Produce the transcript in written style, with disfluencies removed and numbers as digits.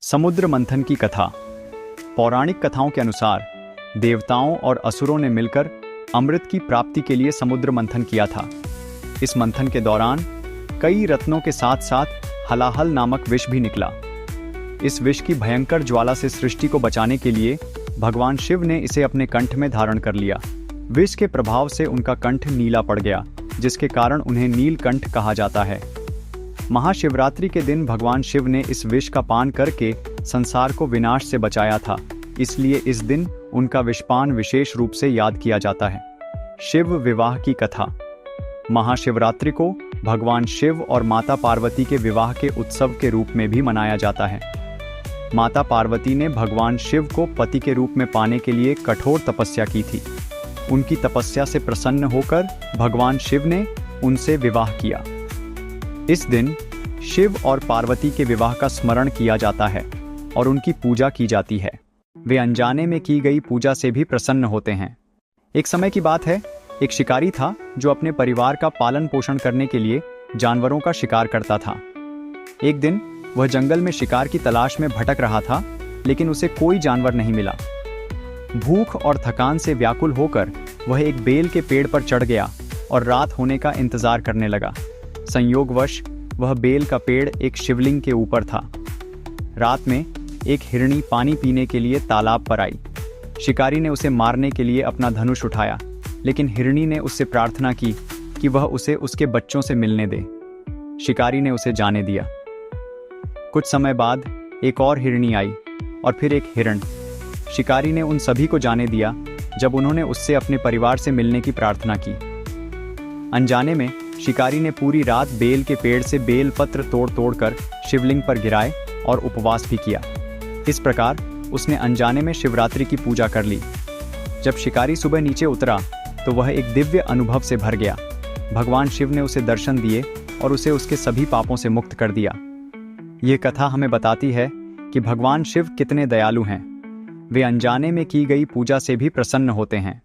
समुद्र मंथन की कथा। पौराणिक कथाओं के अनुसार देवताओं और असुरों ने मिलकर अमृत की प्राप्ति के लिए समुद्र मंथन किया था। इस मंथन के दौरान कई रत्नों के साथ साथ हलाहल नामक विष भी निकला। इस विष की भयंकर ज्वाला से सृष्टि को बचाने के लिए भगवान शिव ने इसे अपने कंठ में धारण कर लिया। विष के प्रभाव से उनका कंठ नीला पड़ गया, जिसके कारण उन्हें नीलकंठ कहा जाता है। महाशिवरात्रि के दिन भगवान शिव ने इस विष का पान करके संसार को विनाश से बचाया था, इसलिए इस दिन उनका विषपान विशेष रूप से याद किया जाता है। शिव विवाह की कथा। महाशिवरात्रि को भगवान शिव और माता पार्वती के विवाह के उत्सव के रूप में भी मनाया जाता है। माता पार्वती ने भगवान शिव को पति के रूप में पाने के लिए कठोर तपस्या की थी। उनकी तपस्या से प्रसन्न होकर भगवान शिव ने उनसे विवाह किया। इस दिन शिव और पार्वती के विवाह का स्मरण किया जाता है और उनकी पूजा की जाती है। वे अनजाने में की गई पूजा से भी प्रसन्न होते हैं। एक समय की बात है, एक शिकारी था जो अपने परिवार का पालन पोषण करने के लिए जानवरों का शिकार करता था। एक दिन वह जंगल में शिकार की तलाश में भटक रहा था, लेकिन उसे कोई जानवर नहीं मिला। भूख और थकान से व्याकुल होकर वह एक बेल के पेड़ पर चढ़ गया और रात होने का इंतजार करने लगा। संयोगवश वह बेल का पेड़ एक शिवलिंग के ऊपर था। रात में एक हिरणी पानी पीने के लिए तालाब पर आई। शिकारी ने उसे मारने के लिए अपना धनुष उठाया, लेकिन हिरणी ने उससे प्रार्थना की कि वह उसे उसके बच्चों से मिलने दे। शिकारी ने उसे जाने दिया। कुछ समय बाद एक और हिरणी आई और फिर एक हिरण। शिकारी ने उन सभी को जाने दिया जब उन्होंने उससे अपने परिवार से मिलने की प्रार्थना की। अनजाने में शिकारी ने पूरी रात बेल के पेड़ से बेल पत्र तोड़ तोड़कर शिवलिंग पर गिराए और उपवास भी किया। इस प्रकार उसने अनजाने में शिवरात्रि की पूजा कर ली। जब शिकारी सुबह नीचे उतरा तो वह एक दिव्य अनुभव से भर गया। भगवान शिव ने उसे दर्शन दिए और उसे उसके सभी पापों से मुक्त कर दिया। ये कथा हमें बताती है कि भगवान शिव कितने दयालु हैं। वे अनजाने में की गई पूजा से भी प्रसन्न होते हैं।